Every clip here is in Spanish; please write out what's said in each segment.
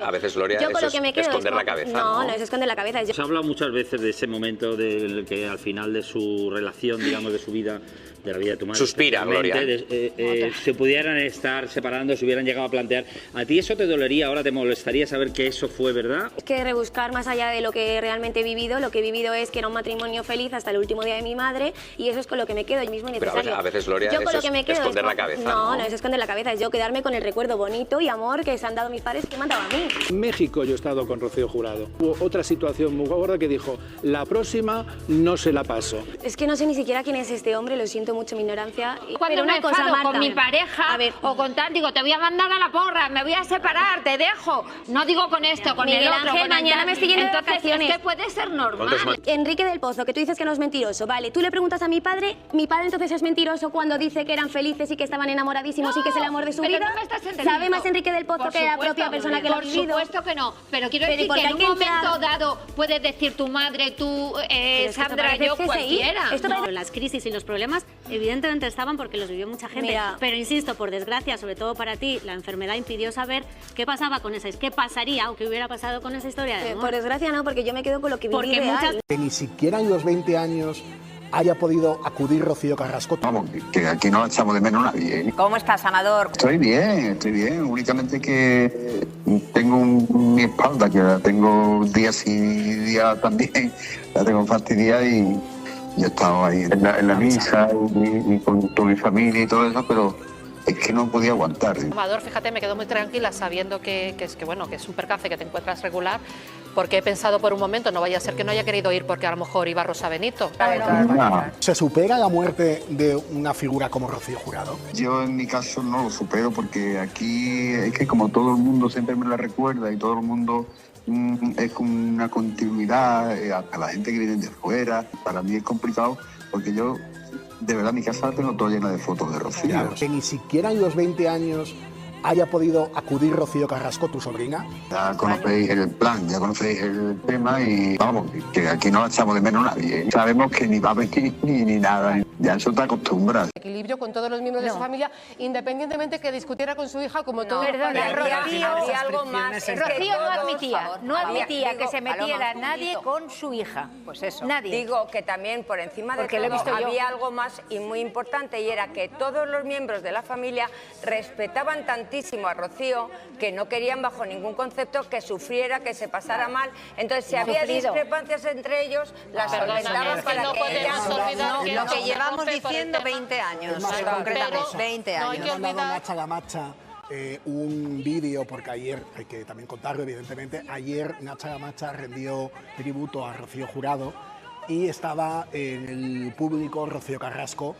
A veces, Gloria, eso es esconder la cabeza. No, no es esconder la cabeza. Se ha hablado muchas veces de ese momento del que al final de su relación, digamos, de su vida, de la vida de tu madre. Suspira, Gloria. Se pudieran estar separando, se hubieran llegado a plantear. ¿A ti eso te dolería, ahora te molestaría saber que eso fue verdad? Es que rebuscar más allá de lo que realmente he vivido. Lo que he vivido es que era un matrimonio feliz hasta el último día de mi madre y eso es con lo que me quedo yo mismo necesario. Pero a veces, Gloria, yo con eso lo que me es quedo esconder la con... cabeza. No es esconder la cabeza, es yo quedarme con el recuerdo bonito y amor que se han dado mis padres y que me han dado a mí. En México yo he estado con Rocío Jurado. Hubo otra situación muy gorda que dijo, la próxima no se la paso. Es que no sé ni siquiera quién es este hombre, lo siento mucho mi ignorancia. Cuando me enfado con mi pareja o con tal, digo, te voy a mandar a la porra, me voy a separar, te dejo. No digo con esto, con Miguel el otro. Ángel, con mañana me estoy yendo de Entonces, vacaciones. es que puede ser normal. Enrique del Pozo, que tú dices que no es mentiroso, vale, tú le preguntas a mi padre entonces es mentiroso cuando dice que eran felices y que estaban enamoradísimos y que es el amor de su vida. No me estás entendiendo. ¿Sabe más Enrique del Pozo que la propia persona que lo ha vivido? Por supuesto que no, pero quiero decir que en un momento dado puedes decir tu madre, tú, Sandra, yo, cualquiera. Las crisis y los problemas evidentemente estaban porque los vivió mucha gente, pero insisto, por desgracia, sobre todo para ti, la enfermedad impidió saber qué pasaba con qué pasaría o qué hubiera pasado con esa historia de amor. Por desgracia no, porque yo me quedo con lo que viví real. Que ni siquiera en los 20 años haya podido acudir Rocío Carrasco. Vamos, que aquí no echamos de menos nadie. ¿Cómo estás, Amador? Estoy bien. Únicamente que tengo mi espalda, que la tengo día sí, día también. La tengo fastidiada y yo he estado ahí en la misa y con toda mi familia y todo eso, pero es que no podía aguantar. Amador, fíjate, me quedo muy tranquila sabiendo que es un percance, que te encuentras regular, porque he pensado por un momento, no vaya a ser que no haya querido ir porque a lo mejor iba Rosa Benito. ¿Se supera la muerte de una figura como Rocío Jurado? Yo en mi caso no lo supero porque aquí es que como todo el mundo siempre me la recuerda y todo el mundo es con una continuidad, a la gente que viene de fuera, para mí es complicado porque yo... De verdad, mi casa tengo toda llena de fotos de Rocío. Que ni siquiera en los 20 años haya podido acudir Rocío Carrasco, tu sobrina. Ya conocéis el plan, ya conocéis el tema y vamos, que aquí no echamos de menos nadie. Sabemos que ni va a venir ni nada, ya eso te acostumbras. Equilibrio con todos los miembros de su familia, independientemente que discutiera con su hija como todo. Perdona, Rocío, algo más. Rocío no admitía que se metiera nadie con su hija. Pues eso. Nadie. Digo que también por encima de todo había algo más y muy importante y era que todos los miembros de la familia respetaban tantísimo a Rocío que no querían bajo ningún concepto que sufriera, que se pasara mal. Entonces, si había discrepancias entre ellos, las solventaban para que ella... Lo que llevamos diciendo 20 años, concretamente. 20 años. Me ha mandado Nacha Gamacha un vídeo, porque ayer, hay que también contarlo evidentemente, ayer Nacha Gamacha rendió tributo a Rocío Jurado y estaba en el público Rocío Carrasco,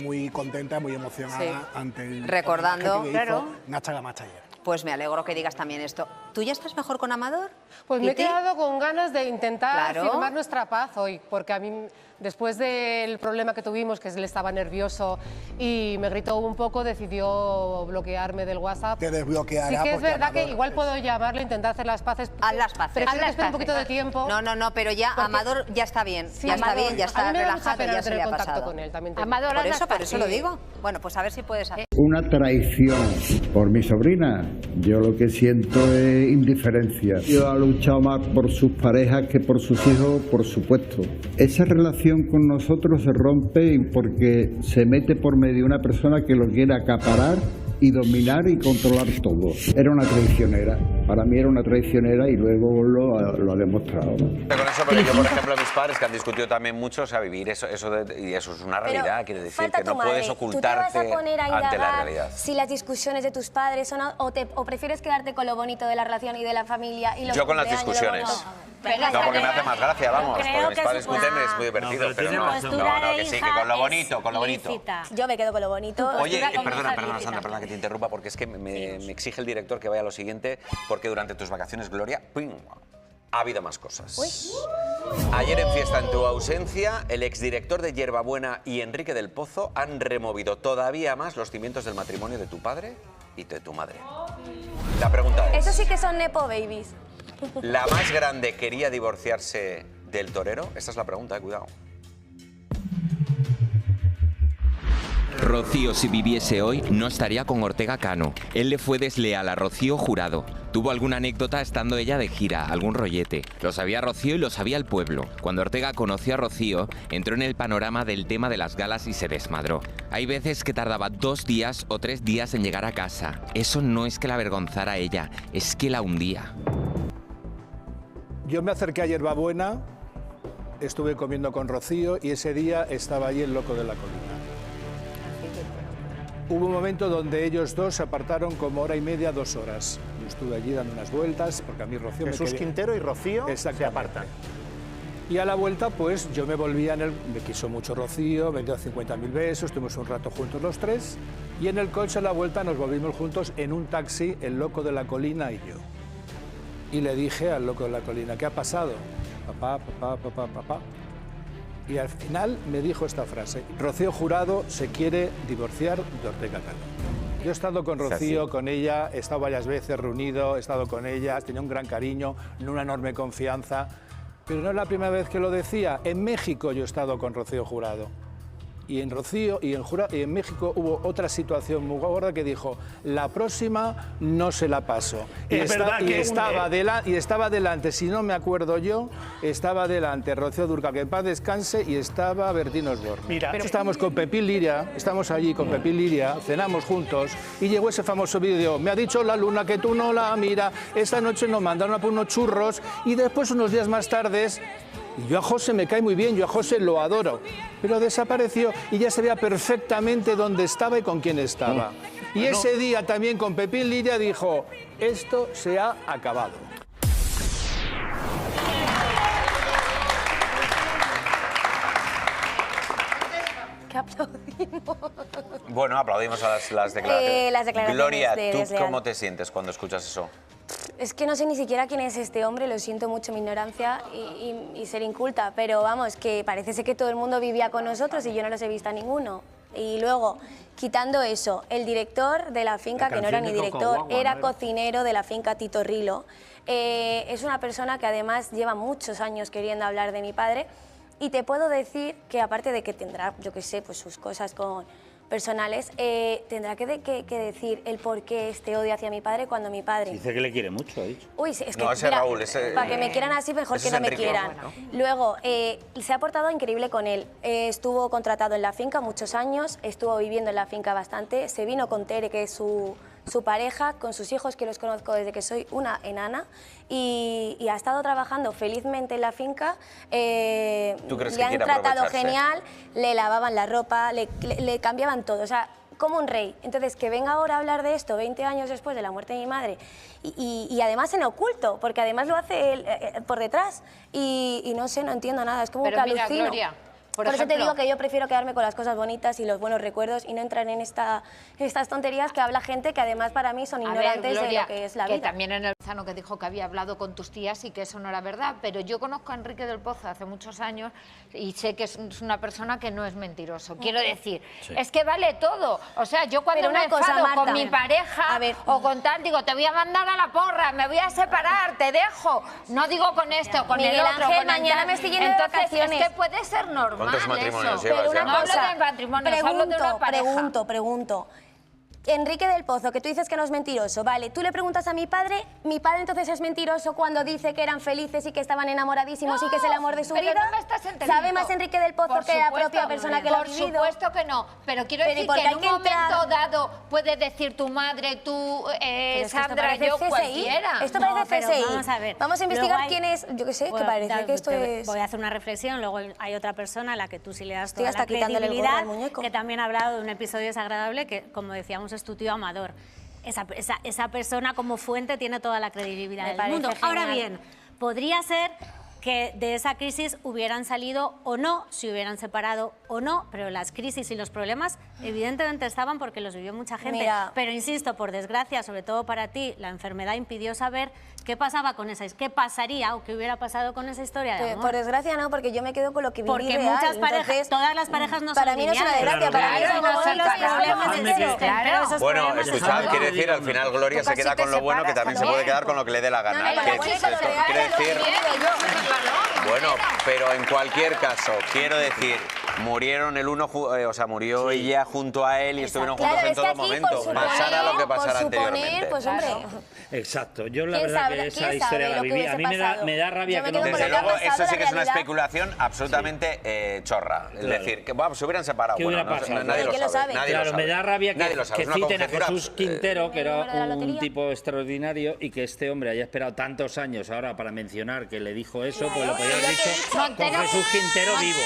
muy contenta, muy emocionada ante el recordando, que hizo Nacha Gamacha ayer. Pues me alegro que digas también esto. ¿Tú ya estás mejor con Amador? Pues me he quedado con ganas de intentar firmar nuestra paz hoy, porque a mí, después del problema que tuvimos, que él estaba nervioso y me gritó un poco, decidió bloquearme del WhatsApp. Te desbloqueará. Sí que es verdad que igual puedo llamarle, intentar hacer las paces. Haz las paces. Prefiero que espere un poquito de tiempo. No, pero ya Amador ya está bien. Sí, ya está bien, ya está relajado, ya se le ha contacto pasado. con él, también Amador, por eso lo digo. Bueno, pues a ver si puedes hacer. Una traición por mi sobrina. Yo lo que siento es indiferencia. Yo ha luchado más por sus parejas que por sus hijos, por supuesto. Esa relación con nosotros se rompe porque se mete por medio una persona que lo quiere acaparar y dominar y controlar todo. Era una traicionera. Para mí era una traicionera y luego lo ha demostrado, ¿no? Con eso, pero yo, por ejemplo, mis padres, que han discutido también mucho, o sea, vivir eso es una realidad, quiere decir que no puedes ocultarte ante la realidad. Si las discusiones de tus padres son o prefieres quedarte con lo bonito de la relación y de la familia y yo con las discusiones. No, porque me hace más gracia, vamos, porque mis padres discuten es muy divertido, pero no, que sí, que con lo bonito, con lo bonito. Yo me quedo con lo bonito. Oye, perdona, Sandra, que te interrumpa, porque es que me exige el director que vaya a lo siguiente, porque durante tus vacaciones, Gloria, ¡pum!, ha habido más cosas. Ayer en fiesta en tu ausencia, el exdirector de Hierbabuena y Enrique del Pozo han removido todavía más los cimientos del matrimonio de tu padre y de tu madre. La pregunta es... Eso sí que son nepo babies. ¿La más grande quería divorciarse del torero? Esta es la pregunta, cuidado. Rocío, si viviese hoy, no estaría con Ortega Cano. Él le fue desleal a Rocío Jurado. Tuvo alguna anécdota estando ella de gira, algún rollete. Lo sabía Rocío y lo sabía el pueblo. Cuando Ortega conoció a Rocío, entró en el panorama del tema de las galas y se desmadró. Hay veces que tardaba 2 días o 3 días en llegar a casa. Eso no es que la avergonzara a ella, es que la hundía. Yo me acerqué a Hierbabuena, estuve comiendo con Rocío y ese día estaba allí el loco de la colina. Hubo un momento donde ellos dos se apartaron como hora y media, 2 horas. Yo estuve allí dando unas vueltas, porque a mí Rocío Jesús Quintero y Rocío se apartan. Y a la vuelta, pues yo me volvía me quiso mucho Rocío, me dio 50.000 besos, estuvimos un rato juntos los 3, y en el coche a la vuelta nos volvimos juntos en un taxi, el loco de la colina y yo. Y le dije al loco de la colina, ¿qué ha pasado? Papá, papá, papá, papá. Y al final me dijo esta frase, Rocío Jurado se quiere divorciar de Ortega Cano. Yo he estado con Rocío, con ella, he estado varias veces reunido, he estado con ella, tenía un gran cariño, una enorme confianza, pero no es la primera vez que lo decía. En México yo he estado con Rocío Jurado. Y en Rocío y en México hubo otra situación muy gorda que dijo, la próxima no se la paso. Y estaba delante, si no me acuerdo yo, estaba delante Rocío Dúrcal, que en paz descanse, y estaba Bertín Osborne. Mira, estábamos con Pepín Liria, estamos allí con Pepín Liria, cenamos juntos, y llegó ese famoso vídeo, me ha dicho la luna que tú no la mira, esta noche nos mandaron a por unos churros, y después unos días más tarde... Y yo a José me cae muy bien, yo a José lo adoro, pero desapareció y ya sabía perfectamente dónde estaba y con quién estaba. Y ese día también con Pepín Liria dijo, esto se ha acabado. ¿Qué aplaudimos? Bueno, aplaudimos a las declaraciones. Las declaraciones Gloria, de ¿tú Desleal. cómo te sientes cuando escuchas eso? Es que no sé ni siquiera quién es este hombre, lo siento mucho mi ignorancia y ser inculta, pero vamos, que parece ser que todo el mundo vivía con nosotros y yo no los he visto a ninguno. Y luego, quitando eso, el director de la finca, que no era ni director, era cocinero de la finca Tito Rilo, es una persona que además lleva muchos años queriendo hablar de mi padre y te puedo decir que aparte de que tendrá, yo qué sé, pues sus cosas personales, tendrá que decir el por qué este odio hacia mi padre cuando mi padre... Dice que le quiere mucho, ha dicho. Uy, es que no, ese mira, Raúl, ese... para que me quieran así, mejor que no me quieran. Luego, se ha portado increíble con él. Estuvo contratado en la finca muchos años, estuvo viviendo en la finca bastante, se vino con Tere, que es su pareja, con sus hijos, que los conozco desde que soy una enana, y ha estado trabajando felizmente en la finca. ¿Tú crees le que han quiere tratado aprovecharse? Genial, le lavaban la ropa, le cambiaban todo, o sea, como un rey. Entonces, que venga ahora a hablar de esto 20 años después de la muerte de mi madre y además en oculto, porque además lo hace él, por detrás y no sé, no entiendo nada, es como que alucino. Gloria, por eso te digo que yo prefiero quedarme con las cosas bonitas y los buenos recuerdos y no entrar en estas tonterías que habla gente que además para mí son ignorantes de lo que es la vida. Que también en el Zano que dijo que había hablado con tus tías y que eso no era verdad, pero yo conozco a Enrique del Pozo hace muchos años y sé que es una persona que no es mentiroso. Quiero decir, es que vale todo. O sea, yo cuando me enfado con mi pareja o con tal, digo, te voy a mandar a la porra, me voy a separar, te dejo. No digo con esto, con Miguel el otro, Ángel, con mañana me estoy yendo de Entonces, vacaciones. es que puede ser normal. ¿Cuántos matrimonios eso. llevas ya? No hablo de matrimonios, hablo de una pareja. Pregunto. Enrique del Pozo, que tú dices que no es mentiroso, vale, tú le preguntas a mi padre entonces es mentiroso cuando dice que eran felices y que estaban enamoradísimos y que es el amor de su vida. No me estás entendiendo. ¿Sabe más Enrique del Pozo que la propia persona que lo ha vivido? Por supuesto que no, pero quiero decir que en un momento dado puede decir tu madre, tú, Sandra, yo, cualquiera. Esto parece CSI. Vamos a ver. Vamos a investigar quién es, yo qué sé, que parece que esto es... Voy a hacer una reflexión, luego hay otra persona a la que tú sí le das toda hasta la quitándole el gorro credibilidad, al muñeco. que también ha hablado de un episodio desagradable que, como decíamos, es tu tío Amador. Esa persona como fuente tiene toda la credibilidad del mundo. Ahora bien, podría ser que de esa crisis hubieran salido o no, si hubieran separado o no, pero las crisis y los problemas evidentemente estaban porque los vivió mucha gente. Mira. Pero insisto, por desgracia, sobre todo para ti, la enfermedad impidió saber qué pasaba con qué pasaría o qué hubiera pasado con esa historia de amor. Por desgracia no, porque yo me quedo con lo que viví porque real. muchas parejas, Entonces, todas las parejas no para son mí no es una lineales. desgracia, para mí es Claro, todos los problemas existen. Pero esos Bueno, problemas escuchad, son- quiere decir, al final Gloria se queda con lo bueno, que también se puede quedar con lo que le dé la gana. No, ¿Qué es esto? Quiere decir... Bueno, pero en cualquier caso, quiero decir, murieron el uno, o sea, murió ella junto a él y estuvieron juntos en todo momento. Pasara lo que pasara anteriormente. Pues hombre. Exacto, yo la verdad que esa historia la viví. A mí me da rabia que no... Desde luego, eso sí que es una especulación absolutamente chorra. Es decir, que se hubieran separado. ¿Qué hubiera pasado? Nadie lo sabe. Claro, me da rabia que citen a Jesús Quintero, que era de la un tipo extraordinario, y que este hombre haya esperado tantos años ahora para mencionar que le dijo eso, pues lo podía haber dicho con Jesús Quintero vivo.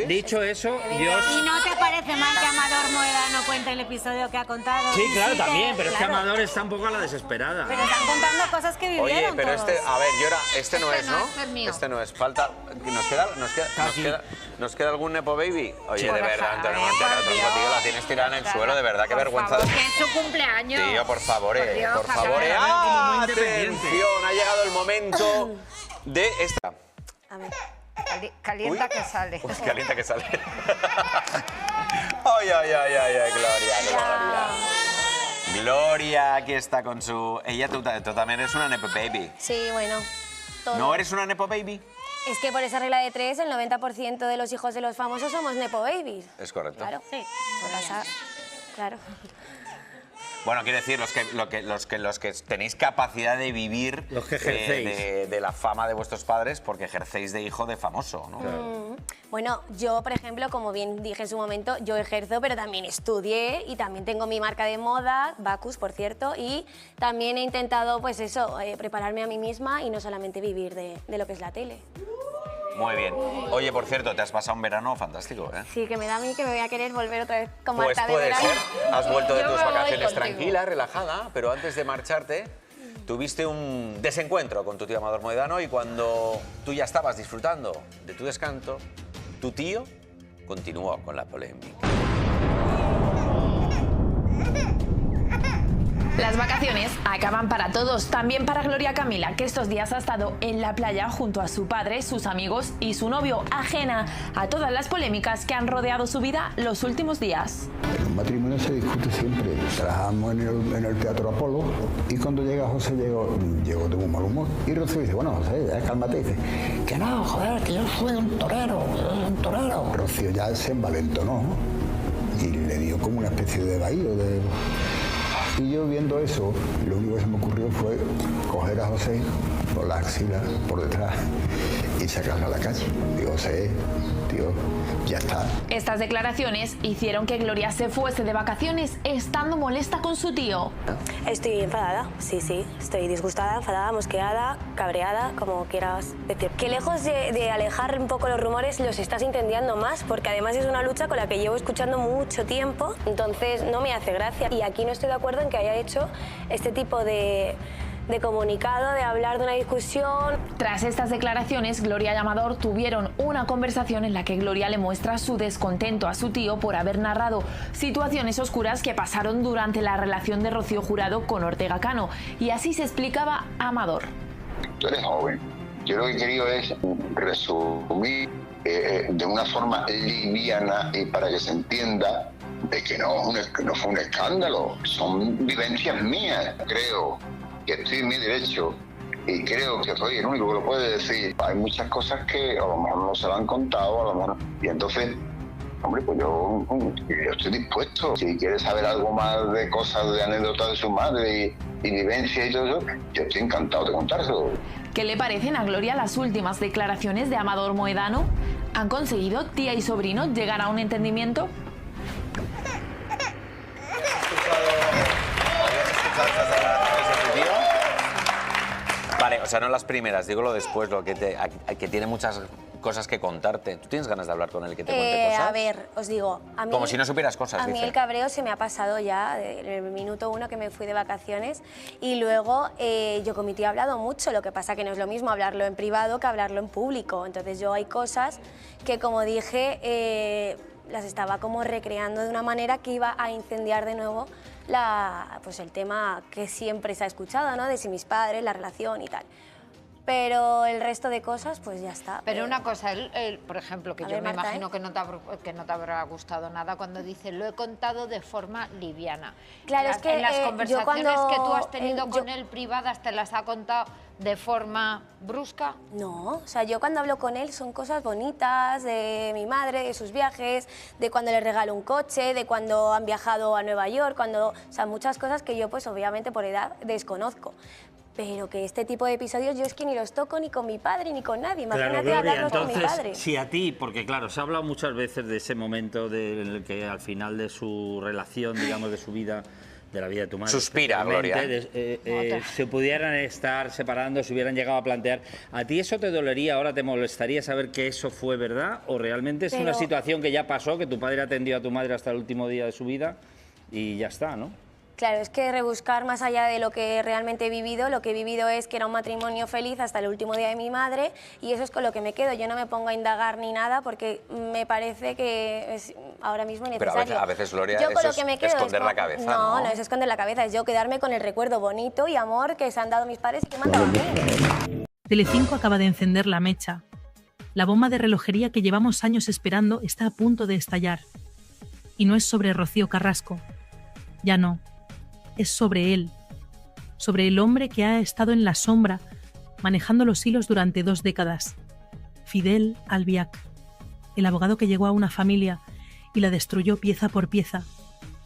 Dicho eso, yo... ¿Y no te parece mal que Amador Moedano cuente el episodio que ha contado? Sí, claro, también, pero es que Amador está un poco a la desesperada. Pero están contando cosas que vivieron. Oye, pero todos. a ver, Llora, este no es, ¿no? Este no es. Falta... ¿Nos queda algún Nepo Baby? Oye, de verdad, Antonio Montero, tío, la tienes tirada en el suelo, de verdad, qué vergüenza. Que es su cumpleaños. Tío, por favor, Dios, por favor. ¡Atención! Ha llegado el momento de esta. A ver. Calienta que sale. Pues calienta que sale. ¡Ay, Gloria! Gloria, aquí está con su... Ella, tú también eres una Nepo Baby. Sí, bueno. Todo. ¿No eres una Nepo Baby? Es que por esa regla de 3, el 90% de los hijos de los famosos somos Nepo Babies. Es correcto. Claro, sí. Claro. Bueno, quiero decir, los que tenéis capacidad de vivir los que ejercéis. De la fama de vuestros padres porque ejercéis de hijo de famoso, ¿no? Claro. Bueno, yo, por ejemplo, como bien dije en su momento, yo ejerzo, pero también estudié y también tengo mi marca de moda, Bacus, por cierto, y también he intentado, pues eso, prepararme a mí misma y no solamente vivir de lo que es la tele. Muy bien. Oye, por cierto, te has pasado un verano fantástico, ¿eh? Sí, que me da a mí que me voy a querer volver otra vez con Pues Marta de puede verano. ser. Has vuelto de Yo tus me voy vacaciones contigo. tranquila, relajada, pero antes de marcharte tuviste un desencuentro con tu tío Amador Moedano y cuando tú ya estabas disfrutando de tu descanso, tu tío continuó con la polémica. Las vacaciones acaban para todos, también para Gloria Camila, que estos días ha estado en la playa junto a su padre, sus amigos y su novio, ajena a todas las polémicas que han rodeado su vida los últimos días. En un matrimonio se discute siempre. Trabajamos en el Teatro Apolo y cuando llega José, llegó de un mal humor. Y Rocío dice, bueno, José, ya cálmate. Y dice, que no, joder, que yo soy un torero, Rocío ya se envalentonó y le dio como una especie de bahío de... Y yo viendo eso, lo único que se me ocurrió fue coger a José por la axila, por detrás, y sacarlo a la calle. Digo, José, tío, ya está. Estas declaraciones hicieron que Gloria se fuese de vacaciones estando molesta con su tío. Estoy enfadada, sí, estoy disgustada, enfadada, mosqueada, cabreada, como quieras decir. Que lejos de alejar un poco los rumores, los estás incendiando más, porque además es una lucha con la que llevo escuchando mucho tiempo, entonces no me hace gracia. Y aquí no estoy de acuerdo en que haya hecho este tipo de comunicado, de hablar de una discusión. Tras estas declaraciones, Gloria y Amador tuvieron una conversación en la que Gloria le muestra su descontento a su tío por haber narrado situaciones oscuras que pasaron durante la relación de Rocío Jurado con Ortega Cano. Y así se explicaba Amador. Tú eres joven. Yo lo que he querido es resumir de una forma liviana y para que se entienda de que no fue un escándalo, son vivencias mías, creo que estoy en mi derecho y creo que soy el único que lo puede decir. Hay muchas cosas que a lo mejor no se lo han contado, a lo mejor, y entonces, hombre, pues yo estoy dispuesto. Si quieres saber algo más de cosas, de anécdotas de su madre y vivencia y todo eso, yo estoy encantado de contárselo. ¿Qué le parecen a Gloria las últimas declaraciones de Amador Moedano? ¿Han conseguido tía y sobrino llegar a un entendimiento? Vale, o sea, no las primeras, digo lo después, lo que tiene muchas cosas que contarte. ¿Tú tienes ganas de hablar con él, que te cuente cosas? A ver, os digo, a mí... Como si no supieras cosas, A mí el cabreo se me ha pasado ya en el minuto 1 que me fui de vacaciones y luego yo con mi tío he hablado mucho, lo que pasa que no es lo mismo hablarlo en privado que hablarlo en público. Entonces yo hay cosas que, como dije, las estaba como recreando de una manera que iba a incendiar de nuevo pues el tema que siempre se ha escuchado, ¿no? De si mis padres, la relación y tal. pero el resto de cosas, pues ya está. Pero una cosa, por ejemplo, que yo me Marta, imagino que no te habrá gustado nada cuando dice, lo he contado de forma liviana. Claro, es que en las conversaciones cuando que tú has tenido con él privadas, ¿te las ha contado de forma brusca? No, o sea, yo cuando hablo con él son cosas bonitas, de mi madre, de sus viajes, de cuando le regalo un coche, de cuando han viajado a Nueva York, o sea, muchas cosas que yo pues obviamente por edad desconozco. Pero que este tipo de episodios yo es que ni los toco ni con mi padre ni con nadie. Imagínate Gloria, hablarlos entonces, con mi padre. si a ti, porque claro, se ha hablado muchas veces de ese momento en el que al final de su relación, digamos, de su vida, de la vida de tu madre... Suspira, Gloria. Se pudieran estar separando, se hubieran llegado a plantear. ¿A ti eso te dolería, ahora te molestaría saber que eso fue verdad? ¿O realmente es una situación que ya pasó, que tu padre atendió a tu madre hasta el último día de su vida y ya está, ¿no? Claro, es que rebuscar más allá de lo que realmente he vivido, lo que he vivido es que era un matrimonio feliz hasta el último día de mi madre y eso es con lo que me quedo. Yo no me pongo a indagar ni nada porque me parece que es ahora mismo innecesario. Pero a veces Gloria, yo eso es esconder la cabeza, ¿no? No es esconder la cabeza, es yo quedarme con el recuerdo bonito y amor que se han dado mis padres y que me han dado a mí. Telecinco acaba de encender la mecha. La bomba de relojería que llevamos años esperando está a punto de estallar. Y no es sobre Rocío Carrasco. Ya no. Es sobre él, sobre el hombre que ha estado en la sombra, manejando los hilos durante 2 décadas. Fidel Albiac, el abogado que llegó a una familia y la destruyó pieza por pieza.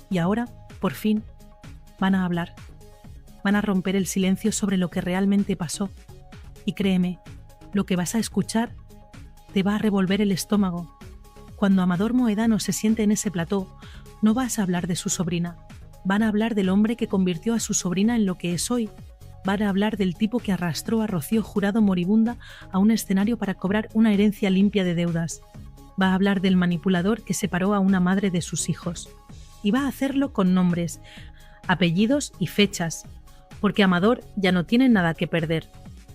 Y ahora, por fin, van a hablar. Van a romper el silencio sobre lo que realmente pasó. Y créeme, lo que vas a escuchar te va a revolver el estómago. Cuando Amador Moedano se siente en ese plató, no vas a hablar de su sobrina. Van a hablar del hombre que convirtió a su sobrina en lo que es hoy. Van a hablar del tipo que arrastró a Rocío Jurado moribunda a un escenario para cobrar una herencia limpia de deudas. Va a hablar del manipulador que separó a una madre de sus hijos. Y va a hacerlo con nombres, apellidos y fechas, porque Amador ya no tiene nada que perder.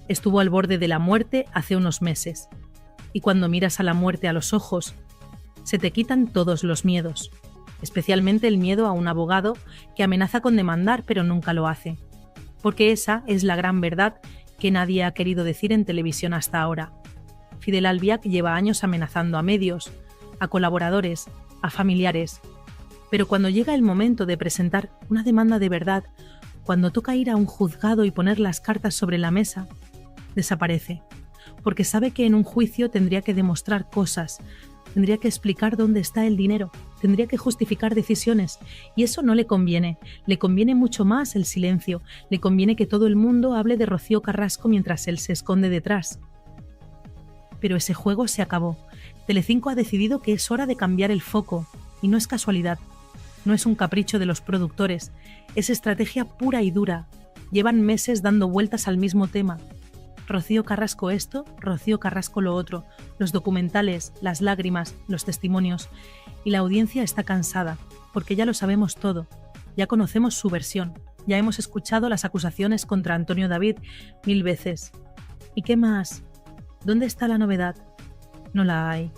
Estuvo al borde de la muerte hace unos meses. Y cuando miras a la muerte a los ojos, se te quitan todos los miedos. Especialmente el miedo a un abogado que amenaza con demandar pero nunca lo hace. Porque esa es la gran verdad que nadie ha querido decir en televisión hasta ahora. Fidel Albiac lleva años amenazando a medios, a colaboradores, a familiares. Pero cuando llega el momento de presentar una demanda de verdad, cuando toca ir a un juzgado y poner las cartas sobre la mesa, desaparece. Porque sabe que en un juicio tendría que demostrar cosas, tendría que explicar dónde está el dinero, tendría que justificar decisiones, y eso no le conviene mucho más el silencio, le conviene que todo el mundo hable de Rocío Carrasco mientras él se esconde detrás. Pero ese juego se acabó. Telecinco ha decidido que es hora de cambiar el foco, y no es casualidad, no es un capricho de los productores, es estrategia pura y dura. Llevan meses dando vueltas al mismo tema. Rocío Carrasco esto, Rocío Carrasco lo otro, los documentales, las lágrimas, los testimonios. Y la audiencia está cansada, porque ya lo sabemos todo, ya conocemos su versión, ya hemos escuchado las acusaciones contra Antonio David 1000 veces. ¿Y qué más? ¿Dónde está la novedad? No la hay.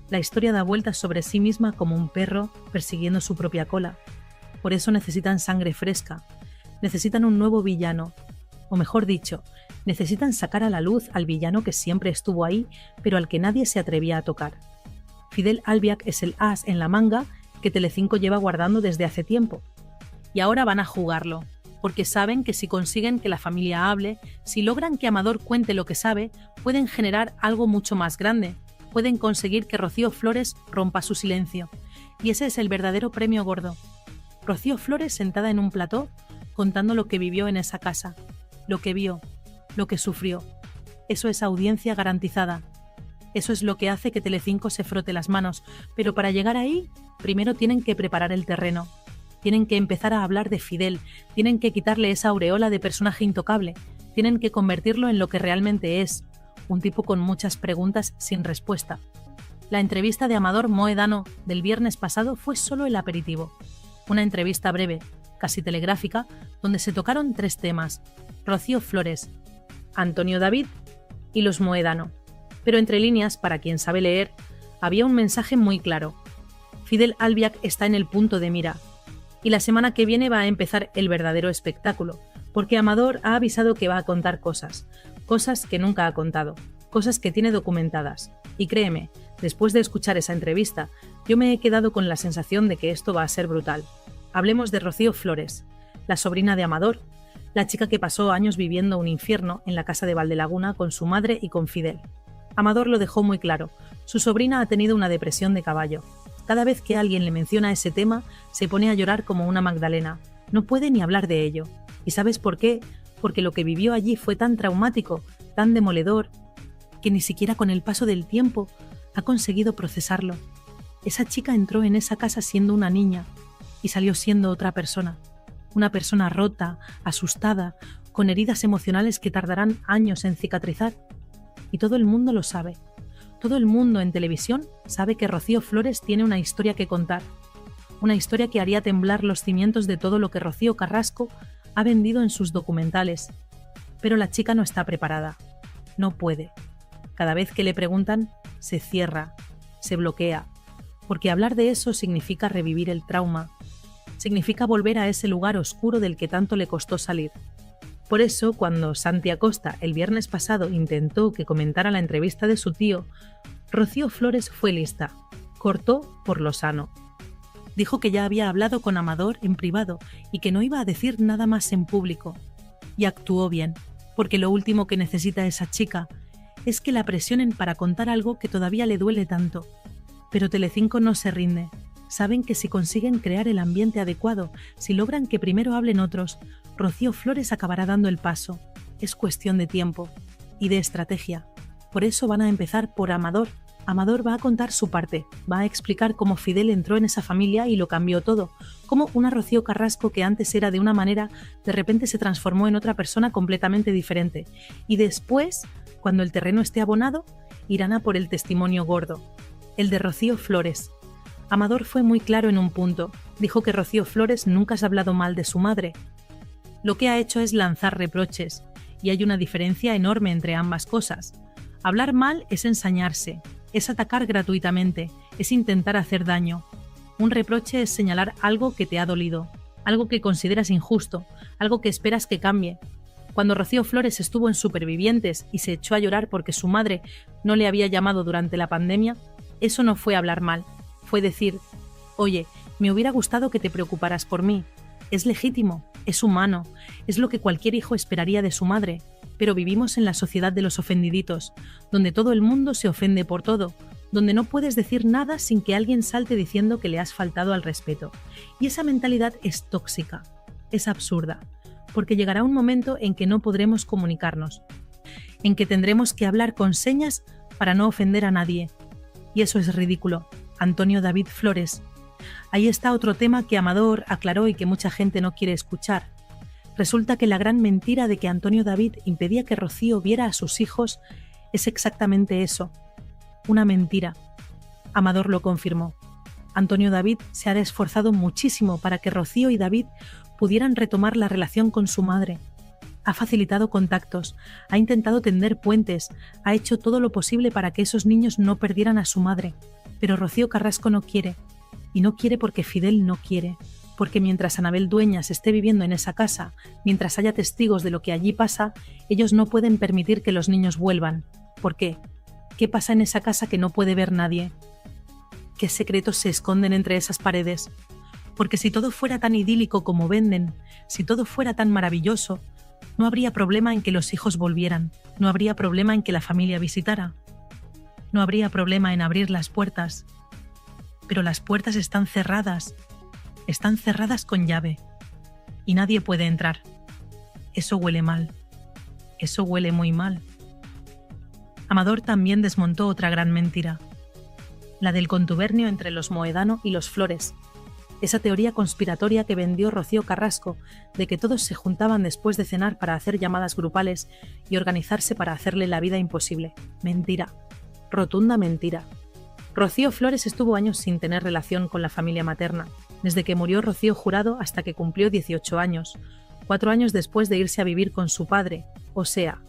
La historia da vueltas sobre sí misma como un perro persiguiendo su propia cola. Por eso necesitan sangre fresca, necesitan un nuevo villano, o mejor dicho, necesitan sacar a la luz al villano que siempre estuvo ahí, pero al que nadie se atrevía a tocar. Fidel Albiac es el as en la manga que Telecinco lleva guardando desde hace tiempo. Y ahora van a jugarlo, porque saben que si consiguen que la familia hable, si logran que Amador cuente lo que sabe, pueden generar algo mucho más grande. Pueden conseguir que Rocío Flores rompa su silencio. Y ese es el verdadero premio gordo. Rocío Flores sentada en un plató, contando lo que vivió en esa casa, lo que vio, lo que sufrió. Eso es audiencia garantizada. Eso es lo que hace que Telecinco se frote las manos. Pero para llegar ahí, primero tienen que preparar el terreno. Tienen que empezar a hablar de Fidel. Tienen que quitarle esa aureola de personaje intocable. Tienen que convertirlo en lo que realmente es. Un tipo con muchas preguntas sin respuesta. La entrevista de Amador Moedano del viernes pasado fue solo el aperitivo. Una entrevista breve, casi telegráfica, donde se tocaron 3 temas: Rocío Flores, Antonio David y los Moedano. Pero entre líneas, para quien sabe leer, había un mensaje muy claro. Fidel Albiac está en el punto de mira. Y la semana que viene va a empezar el verdadero espectáculo, Porque Amador ha avisado que va a contar cosas que nunca ha contado, cosas que tiene documentadas. Y créeme, después de escuchar esa entrevista, yo me he quedado con la sensación de que esto va a ser brutal. Hablemos de Rocío Flores, la sobrina de Amador, la chica que pasó años viviendo un infierno en la casa de Valdelaguna con su madre y con Fidel. Amador lo dejó muy claro, su sobrina ha tenido una depresión de caballo. Cada vez que alguien le menciona ese tema, se pone a llorar como una Magdalena. No puede ni hablar de ello. ¿Y sabes por qué? Porque lo que vivió allí fue tan traumático, tan demoledor, que ni siquiera con el paso del tiempo ha conseguido procesarlo. Esa chica entró en esa casa siendo una niña y salió siendo otra persona. Una persona rota, asustada, con heridas emocionales que tardarán años en cicatrizar. Y todo el mundo lo sabe. Todo el mundo en televisión sabe que Rocío Flores tiene una historia que contar. Una historia que haría temblar los cimientos de todo lo que Rocío Carrasco ha vendido en sus documentales. Pero la chica no está preparada. No puede. Cada vez que le preguntan, se cierra, se bloquea. Porque hablar de eso significa revivir el trauma. Significa volver a ese lugar oscuro del que tanto le costó salir. Por eso, cuando Santi Acosta el viernes pasado intentó que comentara la entrevista de su tío, Rocío Flores fue lista. Cortó por lo sano. Dijo que ya había hablado con Amador en privado y que no iba a decir nada más en público. Y actuó bien, porque lo último que necesita esa chica es que la presionen para contar algo que todavía le duele tanto. Pero Telecinco no se rinde. Saben que si consiguen crear el ambiente adecuado, si logran que primero hablen otros, Rocío Flores acabará dando el paso. Es cuestión de tiempo y de estrategia. Por eso van a empezar por Amador. Amador va a contar su parte, va a explicar cómo Fidel entró en esa familia y lo cambió todo, cómo una Rocío Carrasco que antes era de una manera, de repente se transformó en otra persona completamente diferente. Y después, cuando el terreno esté abonado, irán a por el testimonio gordo, el de Rocío Flores. Amador fue muy claro en un punto, dijo que Rocío Flores nunca ha hablado mal de su madre. Lo que ha hecho es lanzar reproches, y hay una diferencia enorme entre ambas cosas. Hablar mal es ensañarse, es atacar gratuitamente, es intentar hacer daño. Un reproche es señalar algo que te ha dolido, algo que consideras injusto, algo que esperas que cambie. Cuando Rocío Flores estuvo en Supervivientes y se echó a llorar porque su madre no le había llamado durante la pandemia, eso no fue hablar mal, fue decir, oye, me hubiera gustado que te preocuparas por mí. Es legítimo, es humano, es lo que cualquier hijo esperaría de su madre, pero vivimos en la sociedad de los ofendiditos, donde todo el mundo se ofende por todo, donde no puedes decir nada sin que alguien salte diciendo que le has faltado al respeto. Y esa mentalidad es tóxica, es absurda, porque llegará un momento en que no podremos comunicarnos, en que tendremos que hablar con señas para no ofender a nadie. Y eso es ridículo. Antonio David Flores. Ahí está otro tema que Amador aclaró y que mucha gente no quiere escuchar. Resulta que la gran mentira de que Antonio David impedía que Rocío viera a sus hijos es exactamente eso, una mentira. Amador lo confirmó. Antonio David se ha esforzado muchísimo para que Rocío y David pudieran retomar la relación con su madre. Ha facilitado contactos, ha intentado tender puentes, ha hecho todo lo posible para que esos niños no perdieran a su madre. Pero Rocío Carrasco no quiere. Y no quiere porque Fidel no quiere. Porque mientras Anabel Dueñas esté viviendo en esa casa, mientras haya testigos de lo que allí pasa, ellos no pueden permitir que los niños vuelvan. ¿Por qué? ¿Qué pasa en esa casa que no puede ver nadie? ¿Qué secretos se esconden entre esas paredes? Porque si todo fuera tan idílico como venden, si todo fuera tan maravilloso, no habría problema en que los hijos volvieran, no habría problema en que la familia visitara, no habría problema en abrir las puertas. Pero las puertas están cerradas con llave, y nadie puede entrar. Eso huele mal, eso huele muy mal. Amador también desmontó otra gran mentira, la del contubernio entre los Moedano y los Flores, esa teoría conspiratoria que vendió Rocío Carrasco de que todos se juntaban después de cenar para hacer llamadas grupales y organizarse para hacerle la vida imposible. Mentira, rotunda mentira. Rocío Flores estuvo años sin tener relación con la familia materna, desde que murió Rocío Jurado hasta que cumplió 18 años, 4 años después de irse a vivir con su padre, o sea,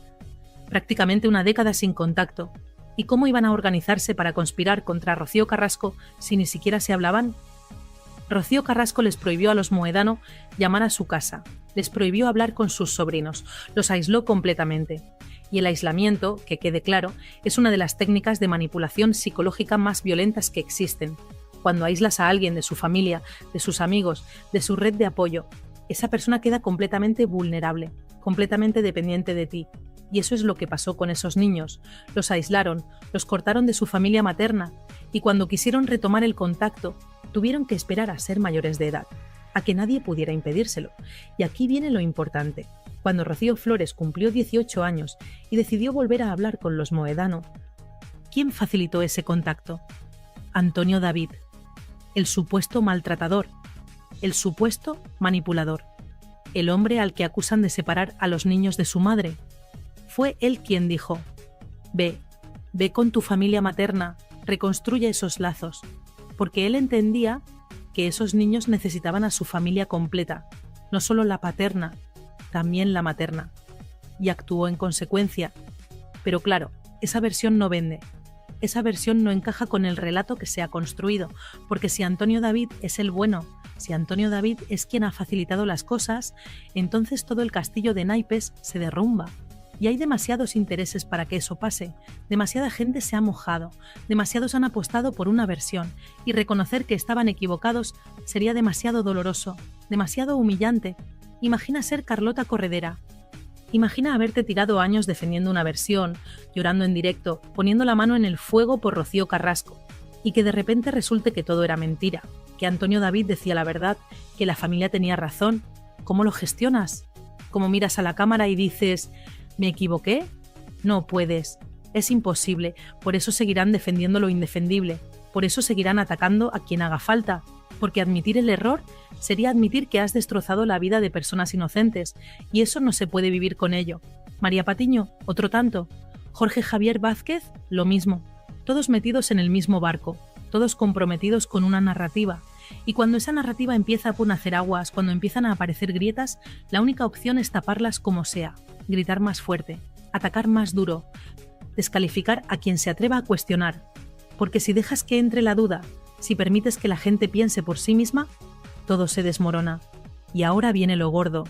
prácticamente una década sin contacto. ¿Y cómo iban a organizarse para conspirar contra Rocío Carrasco si ni siquiera se hablaban? Rocío Carrasco les prohibió a los Mohedano llamar a su casa, les prohibió hablar con sus sobrinos, los aisló completamente. Y el aislamiento, que quede claro, es una de las técnicas de manipulación psicológica más violentas que existen. Cuando aíslas a alguien de su familia, de sus amigos, de su red de apoyo, esa persona queda completamente vulnerable, completamente dependiente de ti. Y eso es lo que pasó con esos niños. Los aislaron, los cortaron de su familia materna y cuando quisieron retomar el contacto, tuvieron que esperar a ser mayores de edad, a que nadie pudiera impedírselo. Y aquí viene lo importante. Cuando Rocío Flores cumplió 18 años y decidió volver a hablar con los Mohedano, ¿quién facilitó ese contacto? Antonio David, el supuesto maltratador, el supuesto manipulador, el hombre al que acusan de separar a los niños de su madre. Fue él quien dijo: ve con tu familia materna, reconstruye esos lazos, porque él entendía que esos niños necesitaban a su familia completa, no solo la paterna, también la materna, y actuó en consecuencia. Pero claro, esa versión no vende, esa versión no encaja con el relato que se ha construido, porque si Antonio David es el bueno, si Antonio David es quien ha facilitado las cosas, entonces todo el castillo de naipes se derrumba. Y hay demasiados intereses para que eso pase, demasiada gente se ha mojado, demasiados han apostado por una versión, y reconocer que estaban equivocados sería demasiado doloroso, demasiado humillante. Imagina ser Carlota Corredera. Imagina haberte tirado años defendiendo una versión, llorando en directo, poniendo la mano en el fuego por Rocío Carrasco, y que de repente resulte que todo era mentira, que Antonio David decía la verdad, que la familia tenía razón. ¿Cómo lo gestionas? ¿Cómo miras a la cámara y dices: ¿me equivoqué? No puedes. Es imposible. Por eso seguirán defendiendo lo indefendible. Por eso seguirán atacando a quien haga falta. Porque admitir el error sería admitir que has destrozado la vida de personas inocentes, y eso no se puede vivir con ello. María Patiño, otro tanto. Jorge Javier Vázquez, lo mismo. Todos metidos en el mismo barco, todos comprometidos con una narrativa. Y cuando esa narrativa empieza a hacer aguas, cuando empiezan a aparecer grietas, la única opción es taparlas como sea, gritar más fuerte, atacar más duro, descalificar a quien se atreva a cuestionar. Porque si dejas que entre la duda, si permites que la gente piense por sí misma, todo se desmorona. Y ahora viene lo gordo,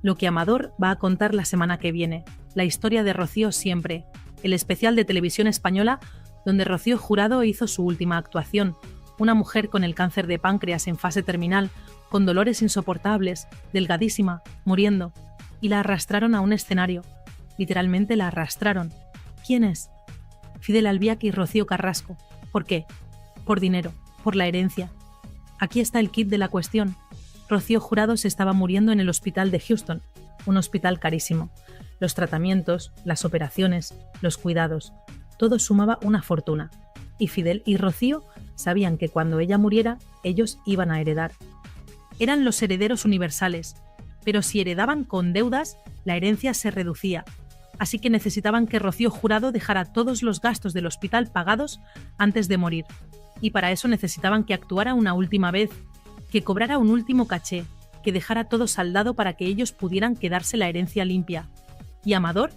lo que Amador va a contar la semana que viene, la historia de Rocío Siempre, el especial de Televisión Española donde Rocío Jurado hizo su última actuación, una mujer con el cáncer de páncreas en fase terminal, con dolores insoportables, delgadísima, muriendo, y la arrastraron a un escenario. Literalmente la arrastraron. ¿Quiénes? Fidel Albiac y Rocío Carrasco. ¿Por qué? Por dinero, por la herencia. Aquí está el kit de la cuestión. Rocío Jurado se estaba muriendo en el hospital de Houston, un hospital carísimo. Los tratamientos, las operaciones, los cuidados, todo sumaba una fortuna. Y Fidel y Rocío sabían que cuando ella muriera, ellos iban a heredar. Eran los herederos universales, pero si heredaban con deudas, la herencia se reducía. Así que necesitaban que Rocío Jurado dejara todos los gastos del hospital pagados antes de morir. Y para eso necesitaban que actuara una última vez, que cobrara un último caché, que dejara todo saldado para que ellos pudieran quedarse la herencia limpia. ¿Y Amador?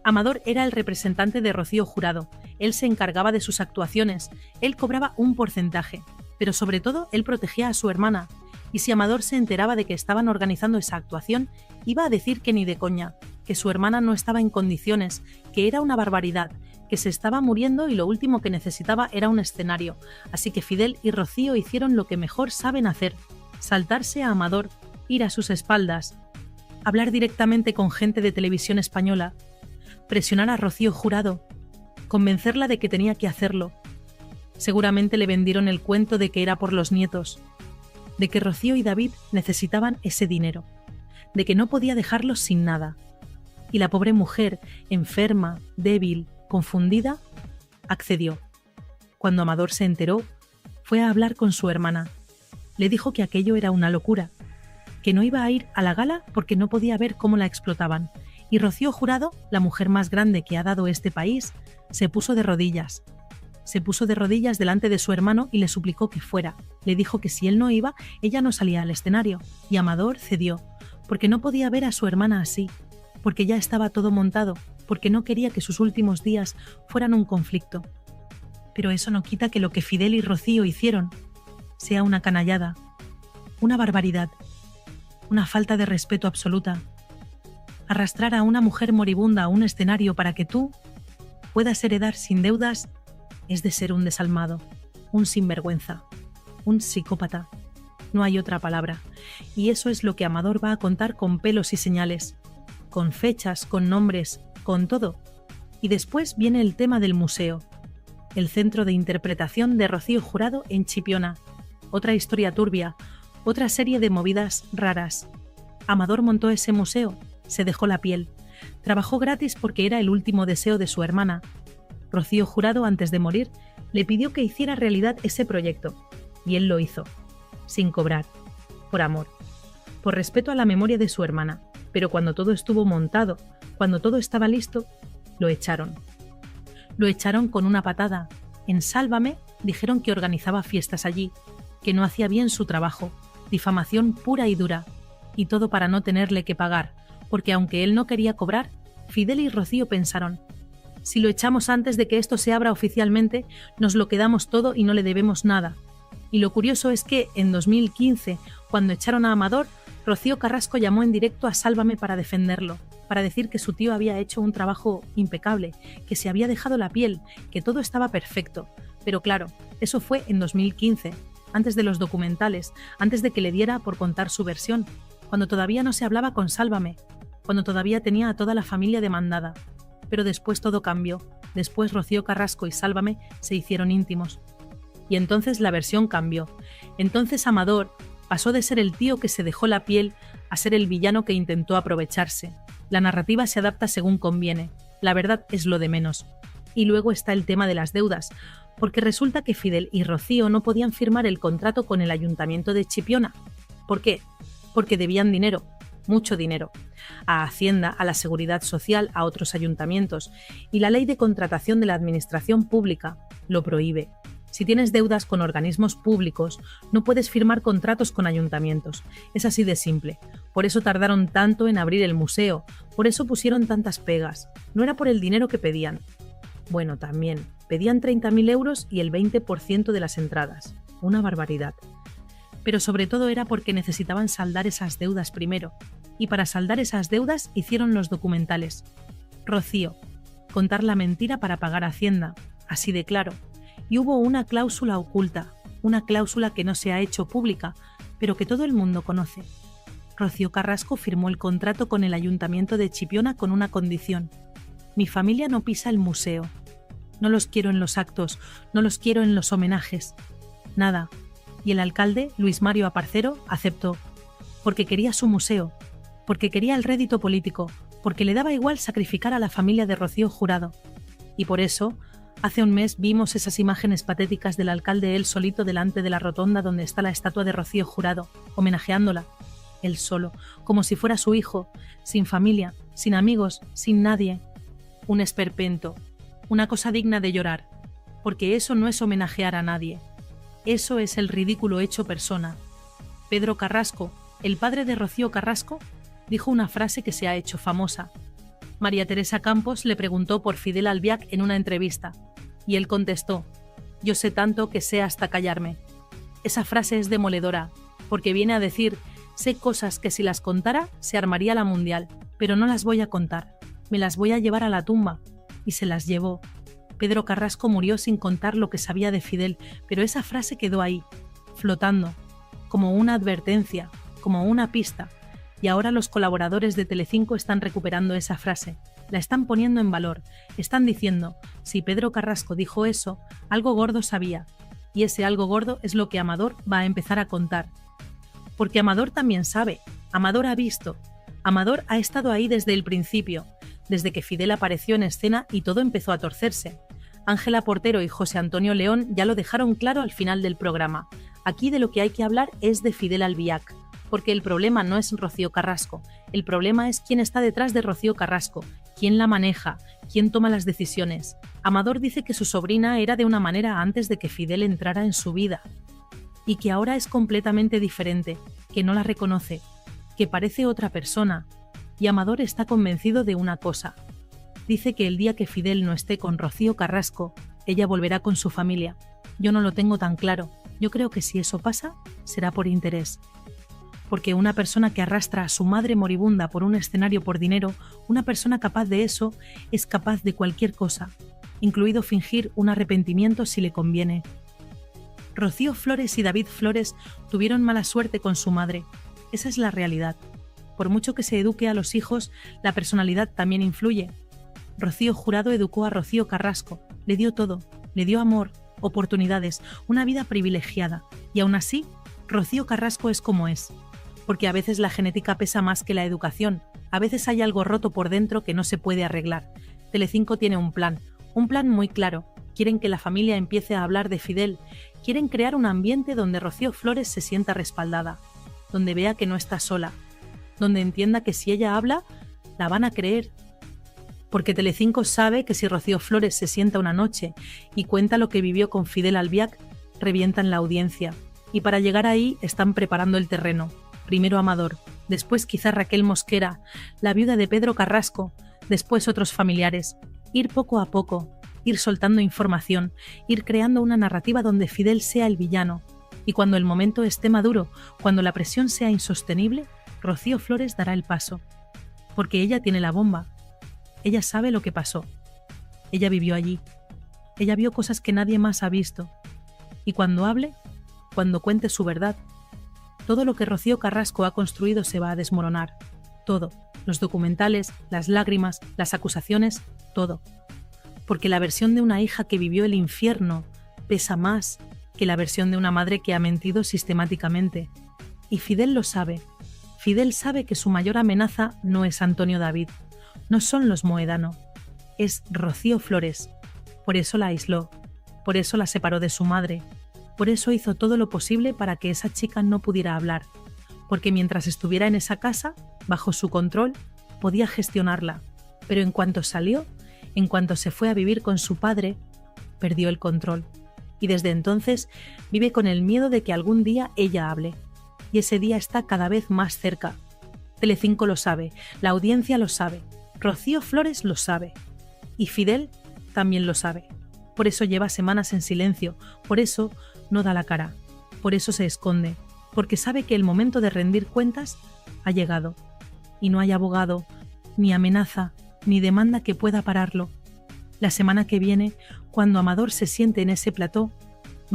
Amador era el representante de Rocío Jurado. Él se encargaba de sus actuaciones, él cobraba un porcentaje, pero sobre todo él protegía a su hermana. Y si Amador se enteraba de que estaban organizando esa actuación, iba a decir que ni de coña, que su hermana no estaba en condiciones, que era una barbaridad, que se estaba muriendo y lo último que necesitaba era un escenario. Así que Fidel y Rocío hicieron lo que mejor saben hacer, saltarse a Amador, ir a sus espaldas, hablar directamente con gente de Televisión Española, presionar a Rocío Jurado, convencerla de que tenía que hacerlo. Seguramente le vendieron el cuento de que era por los nietos, de que Rocío y David necesitaban ese dinero, de que no podía dejarlos sin nada. Y la pobre mujer, enferma, débil, confundida, accedió. Cuando Amador se enteró, fue a hablar con su hermana. Le dijo que aquello era una locura, que no iba a ir a la gala porque no podía ver cómo la explotaban. Y Rocío Jurado, la mujer más grande que ha dado este país, se puso de rodillas. Se puso de rodillas delante de su hermano y le suplicó que fuera. Le dijo que si él no iba, ella no salía al escenario. Y Amador cedió, porque no podía ver a su hermana así, porque ya estaba todo montado, porque no quería que sus últimos días fueran un conflicto. Pero eso no quita que lo que Fidel y Rocío hicieron sea una canallada, Una barbaridad. Una falta de respeto absoluta. Arrastrar a una mujer moribunda a un escenario para que tú puedas heredar sin deudas es de ser un desalmado, un sinvergüenza, un psicópata. No hay otra palabra. Y eso es lo que Amador va a contar con pelos y señales, con fechas, con nombres, con todo. Y después viene el tema del museo, el centro de interpretación de Rocío Jurado en Chipiona. Otra historia turbia, otra serie de movidas raras. Amador montó ese museo, se dejó la piel. Trabajó gratis porque era el último deseo de su hermana. Rocío Jurado, antes de morir, le pidió que hiciera realidad ese proyecto. Y él lo hizo, sin cobrar, por amor, por respeto a la memoria de su hermana. Pero cuando todo estuvo montado, cuando todo estaba listo, lo echaron. Lo echaron con una patada. En Sálvame dijeron que organizaba fiestas allí, que no hacía bien su trabajo, difamación pura y dura, y todo para no tenerle que pagar, porque aunque él no quería cobrar, Fidel y Rocío pensaron: si lo echamos antes de que esto se abra oficialmente, nos lo quedamos todo y no le debemos nada. Y lo curioso es que, en 2015, cuando echaron a Amador, Rocío Carrasco llamó en directo a Sálvame para defenderlo, para decir que su tío había hecho un trabajo impecable, que se había dejado la piel, que todo estaba perfecto. Pero claro, eso fue en 2015, antes de los documentales, antes de que le diera por contar su versión, cuando todavía no se hablaba con Sálvame, cuando todavía tenía a toda la familia demandada. Pero después todo cambió. Después Rocío Carrasco y Sálvame se hicieron íntimos. Y entonces la versión cambió. Entonces Amador pasó de ser el tío que se dejó la piel a ser el villano que intentó aprovecharse. La narrativa se adapta según conviene. La verdad es lo de menos. Y luego está el tema de las deudas, porque resulta que Fidel y Rocío no podían firmar el contrato con el Ayuntamiento de Chipiona. ¿Por qué? Porque debían dinero, mucho dinero, a Hacienda, a la Seguridad Social, a otros ayuntamientos, y la Ley de Contratación de la Administración Pública lo prohíbe. Si tienes deudas con organismos públicos, no puedes firmar contratos con ayuntamientos. Es así de simple. Por eso tardaron tanto en abrir el museo, por eso pusieron tantas pegas. No era por el dinero que pedían. Bueno, también, pedían 30.000 euros y el 20% de las entradas. Una barbaridad. Pero sobre todo era porque necesitaban saldar esas deudas primero. Y para saldar esas deudas hicieron los documentales. Rocío, contar la mentira para pagar Hacienda, así de claro. Y hubo una cláusula oculta, una cláusula que no se ha hecho pública, pero que todo el mundo conoce. Rocío Carrasco firmó el contrato con el Ayuntamiento de Chipiona con una condición: mi familia no pisa el museo. No los quiero en los actos, no los quiero en los homenajes. Nada. Y el alcalde, Luis Mario Aparcero, aceptó, porque quería su museo, porque quería el rédito político, porque le daba igual sacrificar a la familia de Rocío Jurado. Y por eso, hace un mes vimos esas imágenes patéticas del alcalde él solito delante de la rotonda donde está la estatua de Rocío Jurado, homenajeándola. Él solo, como si fuera su hijo, sin familia, sin amigos, sin nadie. Un esperpento, una cosa digna de llorar, porque eso no es homenajear a nadie. Eso es el ridículo hecho persona. Pedro Carrasco, el padre de Rocío Carrasco, dijo una frase que se ha hecho famosa. María Teresa Campos le preguntó por Fidel Albiac en una entrevista, y él contestó: yo sé tanto que sé hasta callarme. Esa frase es demoledora, porque viene a decir: sé cosas que si las contara se armaría la mundial, pero no las voy a contar, me las voy a llevar a la tumba. Y se las llevó. Pedro Carrasco murió sin contar lo que sabía de Fidel, pero esa frase quedó ahí, flotando, como una advertencia, como una pista. Y ahora los colaboradores de Telecinco están recuperando esa frase, la están poniendo en valor, están diciendo: si Pedro Carrasco dijo eso, algo gordo sabía. Y ese algo gordo es lo que Amador va a empezar a contar. Porque Amador también sabe, Amador ha visto, Amador ha estado ahí desde el principio, desde que Fidel apareció en escena y todo empezó a torcerse. Ángela Portero y José Antonio León ya lo dejaron claro al final del programa. Aquí de lo que hay que hablar es de Fidel Albiac, porque el problema no es Rocío Carrasco, el problema es quién está detrás de Rocío Carrasco, quién la maneja, quién toma las decisiones. Amador dice que su sobrina era de una manera antes de que Fidel entrara en su vida, y que ahora es completamente diferente, que no la reconoce, que parece otra persona. Y Amador está convencido de una cosa. Dice que el día que Fidel no esté con Rocío Carrasco, ella volverá con su familia. Yo no lo tengo tan claro. Yo creo que si eso pasa, será por interés. porque una persona que arrastra a su madre moribunda por un escenario por dinero, una persona capaz de eso, es capaz de cualquier cosa, incluido fingir un arrepentimiento si le conviene. Rocío Flores y David Flores tuvieron mala suerte con su madre. Esa es la realidad. Por mucho que se eduque a los hijos, la personalidad también influye. Rocío Jurado educó a Rocío Carrasco, le dio todo, le dio amor, oportunidades, una vida privilegiada, y aún así, Rocío Carrasco es como es. Porque a veces la genética pesa más que la educación, a veces hay algo roto por dentro que no se puede arreglar. Telecinco tiene un plan muy claro. Quieren que la familia empiece a hablar de Fidel, quieren crear un ambiente donde Rocío Flores se sienta respaldada, donde vea que no está sola, donde entienda que si ella habla, la van a creer. Porque Telecinco sabe que si Rocío Flores se sienta una noche y cuenta lo que vivió con Fidel Albiac, revientan la audiencia. Y para llegar ahí están preparando el terreno. Primero Amador, después quizá Raquel Mosquera, la viuda de Pedro Carrasco, después otros familiares. Ir poco a poco, ir soltando información, ir creando una narrativa donde Fidel sea el villano. Y cuando el momento esté maduro, cuando la presión sea insostenible, Rocío Flores dará el paso. Porque ella tiene la bomba. Ella sabe lo que pasó. Ella vivió allí. Ella vio cosas que nadie más ha visto. Y cuando hable, cuando cuente su verdad, todo lo que Rocío Carrasco ha construido se va a desmoronar. Todo. Los documentales, las lágrimas, las acusaciones, todo. Porque la versión de una hija que vivió el infierno pesa más que la versión de una madre que ha mentido sistemáticamente. Y Fidel lo sabe. Fidel sabe que su mayor amenaza no es Antonio David, no son los Moedano, es Rocío Flores. Por eso la aisló, por eso la separó de su madre, por eso hizo todo lo posible para que esa chica no pudiera hablar, porque mientras estuviera en esa casa, bajo su control, podía gestionarla, pero en cuanto salió, en cuanto se fue a vivir con su padre, perdió el control. Y desde entonces vive con el miedo de que algún día ella hable. Y ese día está cada vez más cerca. Telecinco lo sabe, la audiencia lo sabe, Rocío Flores lo sabe. Y Fidel también lo sabe. Por eso lleva semanas en silencio, por eso no da la cara, por eso se esconde, porque sabe que el momento de rendir cuentas ha llegado. Y no hay abogado, ni amenaza, ni demanda que pueda pararlo. La semana que viene, cuando Amador se siente en ese plató,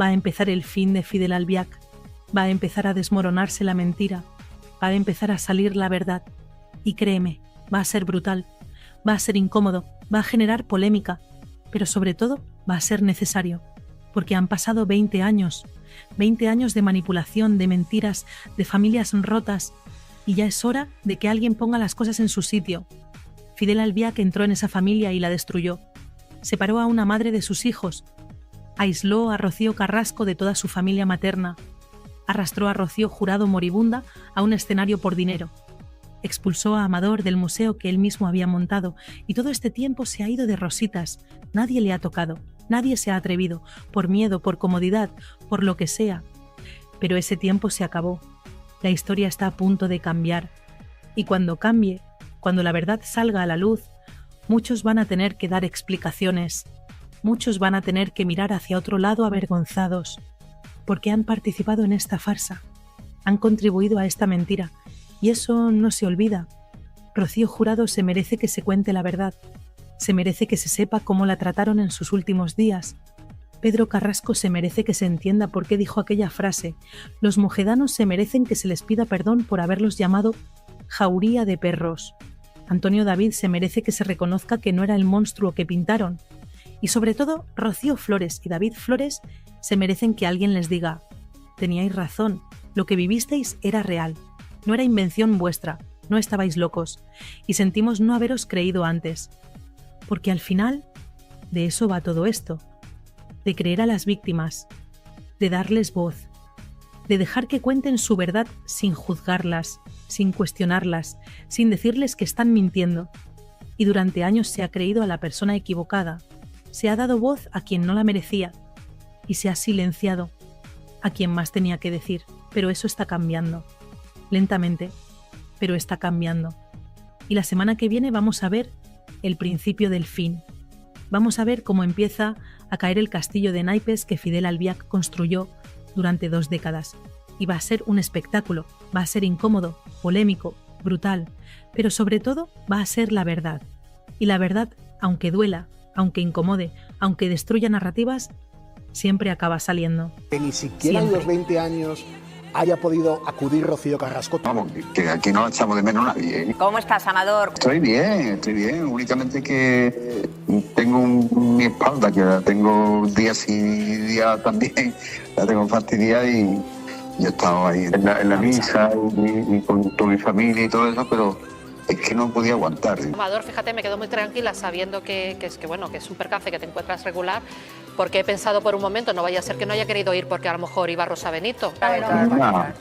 va a empezar el fin de Fidel Albiac, va a empezar a desmoronarse la mentira, va a empezar a salir la verdad. Y créeme, va a ser brutal, va a ser incómodo, va a generar polémica, pero sobre todo va a ser necesario, porque han pasado 20 años de manipulación, de mentiras, de familias rotas, y ya es hora de que alguien ponga las cosas en su sitio. Fidel Albiac entró en esa familia y la destruyó. Separó a una madre de sus hijos, aisló a Rocío Carrasco de toda su familia materna, arrastró a Rocío Jurado moribunda a un escenario por dinero, expulsó a Amador del museo que él mismo había montado, y todo este tiempo se ha ido de rositas. Nadie le ha tocado, nadie se ha atrevido, por miedo, por comodidad, por lo que sea. Pero ese tiempo se acabó. La historia está a punto de cambiar. Y cuando cambie, cuando la verdad salga a la luz, muchos van a tener que dar explicaciones, muchos van a tener que mirar hacia otro lado avergonzados, porque han participado en esta farsa, han contribuido a esta mentira, y eso no se olvida. Rocío Jurado se merece que se cuente la verdad, se merece que se sepa cómo la trataron en sus últimos días. Pedro Carrasco se merece que se entienda por qué dijo aquella frase. Los mojedanos se merecen que se les pida perdón por haberlos llamado jauría de perros. Antonio David se merece que se reconozca que no era el monstruo que pintaron. Y sobre todo, Rocío Flores y David Flores se merecen que alguien les diga: teníais razón, lo que vivisteis era real, no era invención vuestra, no estabais locos, y sentimos no haberos creído antes. Porque al final, de eso va todo esto, de creer a las víctimas, de darles voz, de dejar que cuenten su verdad sin juzgarlas, sin cuestionarlas, sin decirles que están mintiendo. Y durante años se ha creído a la persona equivocada, se ha dado voz a quien no la merecía y se ha silenciado a quien más tenía que decir. Pero eso está cambiando, lentamente, pero está cambiando. Y la semana que viene vamos a ver el principio del fin. Vamos a ver cómo empieza a caer el castillo de naipes que Fidel Albiac construyó durante 2 décadas. Y va a ser un espectáculo, Va a ser incómodo, polémico, brutal, pero sobre todo va a ser la verdad. Y la verdad, aunque duela, aunque incomode, aunque destruya narrativas, siempre acaba saliendo. Que ni siquiera en los 20 años haya podido acudir Rocío Carrasco. Vamos, que aquí no echamos de menos a nadie. ¿Cómo estás, Amador? Estoy bien. Únicamente que tengo mi espalda, que la tengo días y días también, la tengo fastidiada y yo he estado ahí en la misa y con toda mi familia y todo eso, pero es que no podía aguantar. Amador, fíjate, me quedo muy tranquila sabiendo que es un percance, que te encuentras regular, porque he pensado por un momento, no vaya a ser que no haya querido ir porque a lo mejor iba Rosa Benito.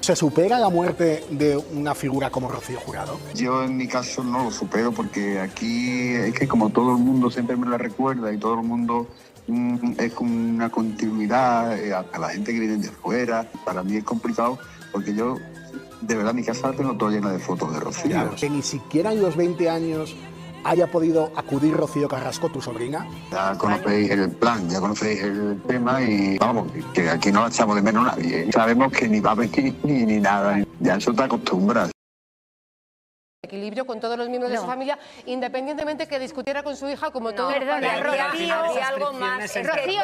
¿Se supera la muerte de una figura como Rocío Jurado? Yo en mi caso no lo supero porque aquí es que como todo el mundo siempre me la recuerda y todo el mundo es como una continuidad a la gente que viene de fuera. Para mí es complicado porque yo, de verdad, mi casa la tengo toda llena de fotos de Rocío. Claro, que ni siquiera en los 20 años haya podido acudir Rocío Carrasco, tu sobrina. Ya conocéis el plan, ya conocéis el tema y vamos, que aquí no echamos de menos a nadie. Sabemos que ni va a venir ni nada, ya eso te acostumbras. Equilibrio con todos los miembros de su familia, independientemente que discutiera con su hija, como todo. Perdona, Rocío, algo más. Rocío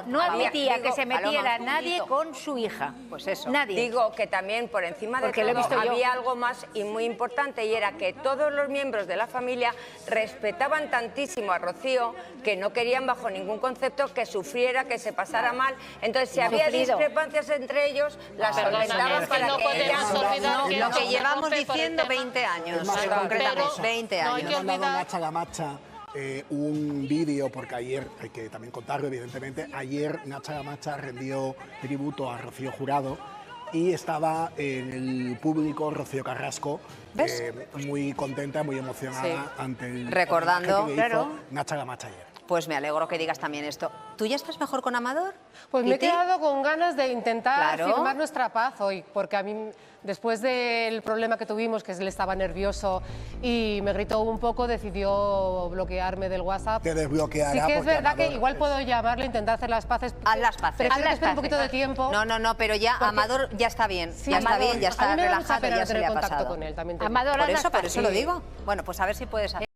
no admitía que se metiera Paloma, nadie con su hija. Pues eso. Nadie. Digo que también por encima de todo había algo más y muy importante, y era que todos los miembros de la familia respetaban tantísimo a Rocío que no querían bajo ningún concepto que sufriera, que se pasara mal. Entonces, si había discrepancias entre ellos, las solventaban para que ella... Lo que llevamos diciendo 20 años, concretamente, 20 años. Ha mandado Nacha Gamacha un vídeo, porque ayer, hay que también contarlo evidentemente, ayer Nacha Gamacha rendió tributo a Rocío Jurado y estaba en el público Rocío Carrasco, muy contenta, muy emocionada ante el recordando, que hizo Nacha Gamacha ayer. Pues me alegro que digas también esto. ¿Tú ya estás mejor con Amador? Pues me he quedado con ganas de intentar Claro. firmar nuestra paz hoy, porque a mí, después del problema que tuvimos, que él estaba nervioso y me gritó un poco, decidió bloquearme del WhatsApp. Te desbloqueará. Sí que es verdad Amador que igual puedo llamarle, intentar hacer las paces. Haz las paces. Prefiero que espere un poquito de tiempo. No, pero ya porque... Amador ya está bien. Sí, ya está Amador, bien, ya está a mí me da mucha relajado, pena ya se le ha contacto pasado. con él, también te Amador, por eso lo digo. Bueno, pues a ver si puedes hacer.